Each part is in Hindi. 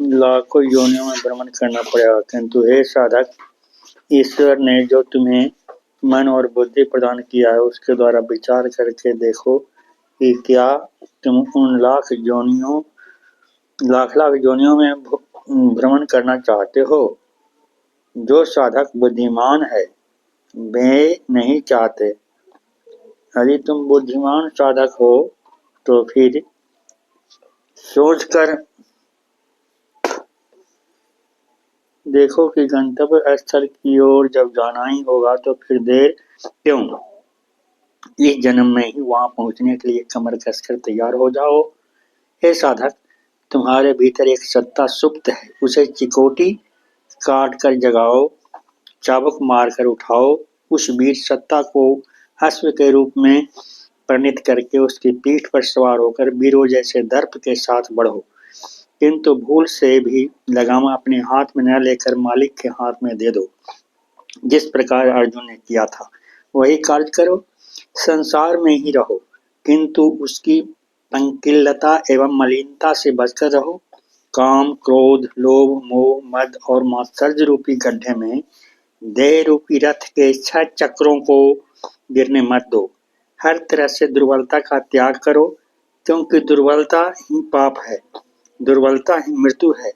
लाखों योनियों में भ्रमण करना पड़ेगा, किंतु हे साधक, ईश्वर ने जो तुम्हें मन और बुद्धि प्रदान किया है उसके द्वारा विचार करके देखो कि क्या तुम उन लाख लाख योनियों में भ्रमण करना चाहते हो। जो साधक बुद्धिमान है वे नहीं चाहते। यदि तुम बुद्धिमान साधक हो तो फिर सोचकर देखो कि गंतव्य स्थल की ओर जब जाना ही होगा तो फिर देर क्यों। इस जन्म में ही वहां पहुंचने के लिए कमर कसकर तैयार हो जाओ। हे साधक, तुम्हारे भीतर एक सत्ता सुप्त है, उसे चिकोटी काट कर जगाओ, चाबुक मार कर उठाओ। उस वीर सत्ता को अश्व के रूप में परिणित करके उसकी पीठ पर सवार होकर वीरों जैसे दर्प के साथ बढ़ो, किंतु भूल से भी लगाम अपने हाथ में न लेकर मालिक के हाथ में दे दो। जिस प्रकार अर्जुन ने किया था वही कार्य करो। संसार में ही रहो, किंतु उसकी पंकिलता एवं मलिनता से बचकर रहो। काम, क्रोध, लोभ, मोह, मद और मात्सर्य रूपी गड्ढे में देह रूपी रथ के 6 चक्रों को गिरने मत दो। हर तरह से दुर्बलता का त्याग करो, क्योंकि दुर्बलता ही पाप है, दुर्बलता ही मृत्यु है।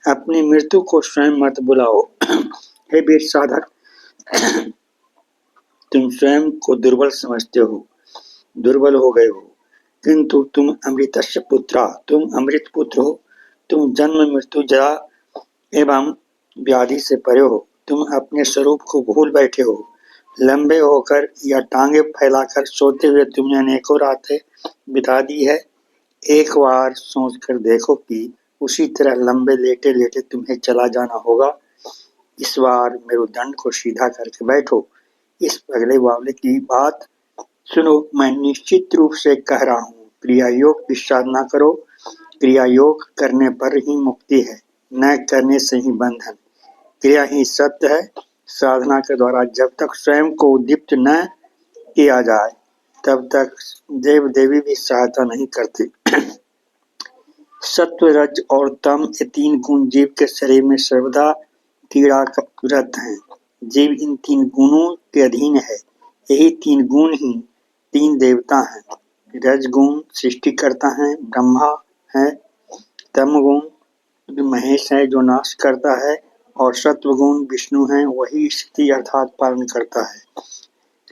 अपनी मृत्यु को स्वयं मत बुलाओ। हे वीर साधक, तुम स्वयं को दुर्बल समझते हो, दुर्बल हो गए हो, किंतु तुम अमृतस्य पुत्रा, तुम अमृत पुत्र हो। तुम जन्म, मृत्यु, जरा एवं व्याधि से परे हो। तुम अपने स्वरूप को भूल बैठे हो। लंबे होकर या टांगे फैलाकर सोते हुए तुमने अनेकों रातें बिता दी है। एक बार सोचकर देखो कि उसी तरह लंबे लेटे लेटे तुम्हें चला जाना होगा। इस बार मेरुदंड को सीधा करके बैठो। इस पगले बावले की बात सुनो, मैं निश्चित रूप से कह रहा हूँ, क्रिया योग की साधना करो। क्रिया योग करने पर ही मुक्ति है, न करने से ही बंधन। क्रिया ही सत्य है। साधना के द्वारा जब तक स्वयं को उद्दीप्त न किया जाए तब तक देव देवी भी सहायता नहीं करते। सत्व, रज और तम ये 3 गुण जीव के शरीर में सर्वदा क्रीड़ारत हैं। जीव इन 3 गुणों के अधीन है। यही 3 गुण ही 3 देवता हैं। रज गुण सृष्टिकर्ता है, ब्रह्मा है। तम गुण महेश है जो नाश करता है, और सत्व गुण विष्णु है, वही स्थिति अर्थात पालन करता है।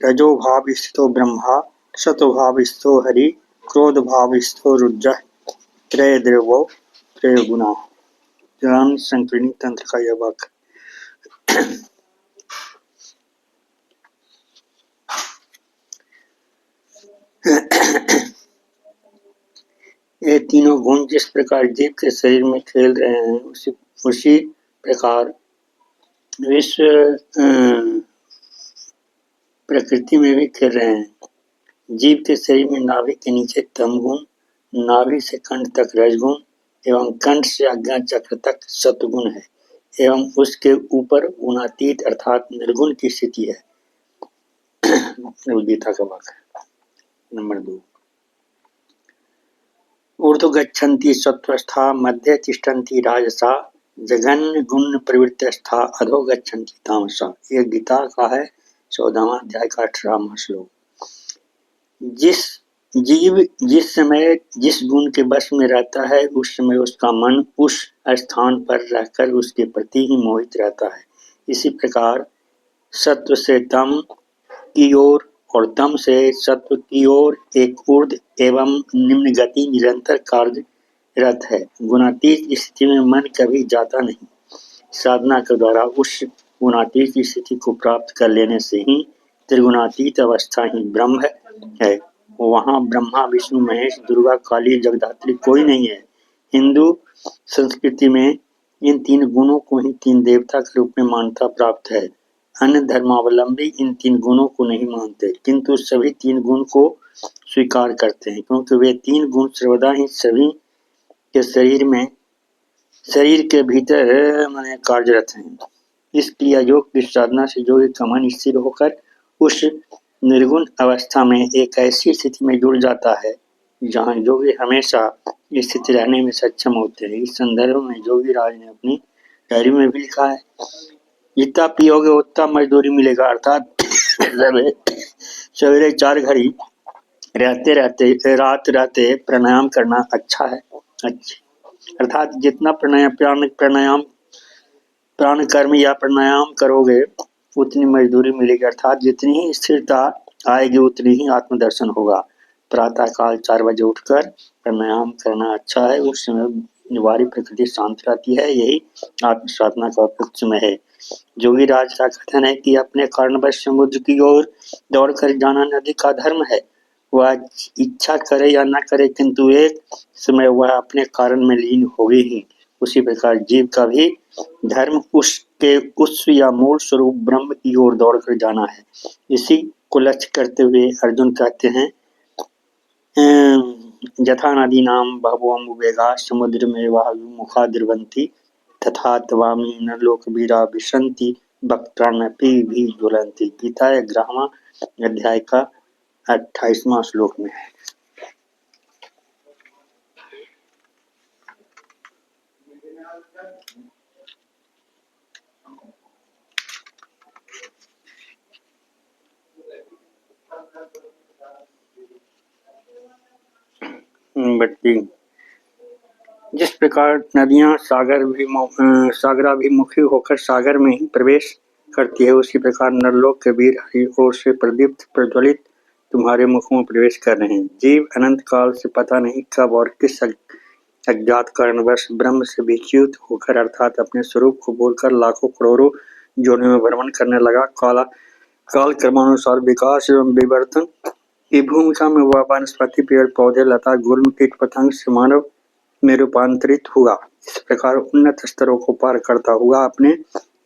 रजो भाव स्थितो ब्रह्मा, सत्व भाव स्थितो हरि, क्रोध भाव स्थितो रुद्र, त्रय देवो त्रय गुणा। ज्ञान संकीर्णी तंत्र का यह वाक्य। ये तीनों गुण जिस प्रकार जीव के शरीर में खेल रहे हैं उसी प्रकार विश्व प्रकृति में भी खेल रहे हैं। जीव के शरीर में नाभि के नीचे तम गुण, नाभि से कंठ तक रजगुण एवं कंठ से आज्ञा चक्र तक सत्वगुण है, एवं उसके ऊपर गुणातीत अर्थात निर्गुण की स्थिति है। गीता का वाक्य नंबर 2। ऊर्ध्व गच्छन्ति सत्वस्था, मध्ये तिष्ठन्ति राजसा, जघन्य गुण प्रवृत्तस्था, अधो गच्छन्ति तामसा। ये गीता का है 14वां अध्याय का 18वां श्लोक। जिस समय जिस गुण के वश में रहता है उस समय उसका मन उस स्थान पर रहकर उसके प्रति ही मोहित रहता है। इसी प्रकार सत्व से तम की ओर और तम से सत्व की ओर एक ऊर्ध्व एवं निम्न गति निरंतर कार्यरत है। गुणातीत स्थिति में मन कभी जाता नहीं। साधना के द्वारा उस गुणातीत स्थिति को प्राप्त कर लेने से ही त्रिगुणातीत अवस्था ही ब्रह्म है। वहाँ ब्रह्मा, विष्णु, महेश, दुर्गा, काली, जगदात्री कोई नहीं है। हिंदू संस्कृति में इन 3 गुणों को ही 3 देवता के रूप में मान्यता प्राप्त है। अन्य धर्मावलंबी इन 3 गुणों को नहीं मानते, किंतु सभी 3 गुण को स्वीकार करते हैं, क्योंकि वे 3 गुण सर्वदा ही सभी के शरीर के भीतर माने कार्यरत हैं। इस क्रिया योग की साधना से योगी का मन स्थिर होकर उस निर्गुण अवस्था में एक ऐसी स्थिति में जुड़ जाता है जहाँ योगी हमेशा स्थित रहने में सक्षम होते हैं। इस संदर्भ में योगी राज ने अपनी डायरी में भी लिखा है, जितना पियोगे उतना मजदूरी मिलेगा, अर्थात सवेरे 4 घड़ी रात रहते प्राणायाम करना अच्छा है। अर्थात जितना प्राणायाम प्राण कर्म या प्राणायाम करोगे उतनी मजदूरी मिलेगी, अर्थात जितनी ही स्थिरता आएगी उतनी ही आत्मदर्शन होगा। प्रातः काल 4 बजे उठकर प्राणायाम करना अच्छा है, उस समय निवारी प्रकृति शांत रहती है, यही आत्म साधना का उपयुक्त समय है। जोगीराज का कथन है कि अपने कारणवश समुद्र की ओर दौड़कर जाना नदी का धर्म है। वह इच्छा करे या न करे, किंतु एक समय वह अपने कारण में लीन होगी ही। उसी प्रकार जीव का भी धर्म उसके उस या मूल स्वरूप ब्रह्म की ओर दौड़कर जाना है। इसी को लक्ष्य करते हुए अर्जुन कहते हैं, यथा नदी नाम बहवो वेगा समुद्र में वह मुखा द्रवंती तथा तवामी न लोक वीरा विशंति वक्त्रानपि भी ज्वलंती। गीता 11वां अध्याय का 28वां श्लोक में है। बट्टी जिस प्रकार नदियां सागराभिमुखी होकर सागर में ही प्रवेश करती है, उसी प्रकार नरलोक के वीर हरि ओर से प्रदीप्त प्रज्वलित तुम्हारे मुख में प्रवेश कर रहे हैं। जीव अनंत काल से पता नहीं कब और किस अज्ञात कारणवश ब्रह्म से विच्युत होकर अर्थात अपने स्वरूप को बोलकर लाखों करोड़ों जोनियों में भ्रमण करने लगा। काल क्रमानुसार विकास एवं विवर्तन की भूमिका में वह वनस्पति, पेड़ पौधे, लता, गुल्म, कीट पतंग से मानव में रूपांतरित हुआ। इस प्रकार उन्नत स्तरों को पार करता हुआ अपने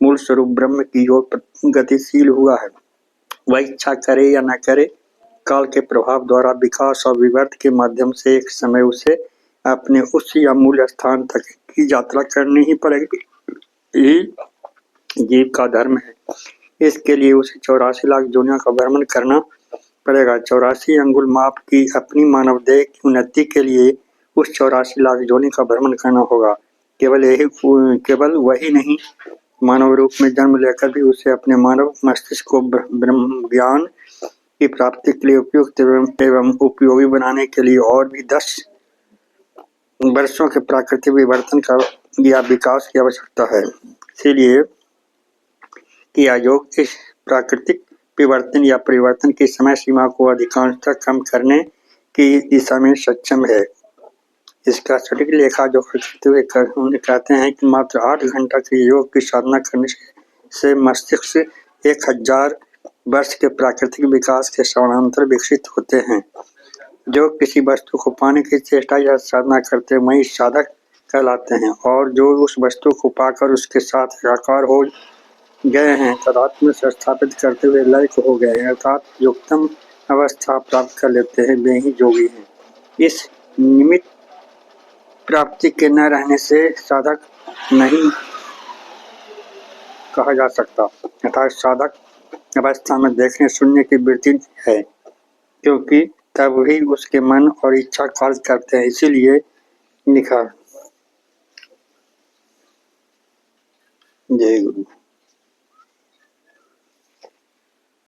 मूल स्वरूप ब्रह्म की ओर गतिशील हुआ है। वह इच्छा करे या न करे, काल के प्रभाव द्वारा विकास और विवर्त के माध्यम से एक समय उसे अपने उस या मूल स्थान तक की यात्रा करनी ही पड़ेगी। यही जीव का धर्म है। इसके लिए उसे 84 लाख योनियों का भ्रमण करना पड़ेगा। 84 अंगुल माप की अपनी मानव देह की उन्नति के लिए उस 84 लाख योनि का भ्रमण करना होगा। केवल वही नहीं, मानव रूप में जन्म लेकर भी उसे अपने मानव मस्तिष्क को ब्रह्म ज्ञान की प्राप्ति के लिए उपयुक्त एवं उपयोगी बनाने के लिए और भी 10 वर्षों के प्राकृतिक विवर्तन का या विकास की आवश्यकता है। इसीलिए किया योग इस प्राकृतिक विवर्तन या परिवर्तन की समय सीमा को अधिकांशतः कम करने की दिशा में सक्षम है। इसका सटीक लेखा जोखा करते हुए कहते हैं कि मात्र 8 घंटा के योग की साधना करने से मस्तिष्क 1000 वर्ष के प्राकृतिक विकास के समानांतर विकसित होते हैं। जो किसी वस्तु को पाने की चेष्टा या साधना करते वही साधक कहलाते हैं, और जो उस वस्तु को पाकर उसके साथ एकाकार हो गए हैं, तदात्म से स्थापित करते हुए लय हो गए हैं, अर्थात युक्तम अवस्था प्राप्त कर लेते हैं, वे ही योगी हैं। इस निमित्त प्राप्ति के न रहने से साधक नहीं कहा जा सकता, अर्थात साधक अवस्था में देखने सुनने की वृत्ति है, क्योंकि तब भी उसके मन और इच्छा कार्य करते हैं। इसीलिए लिखा। जय गुरु।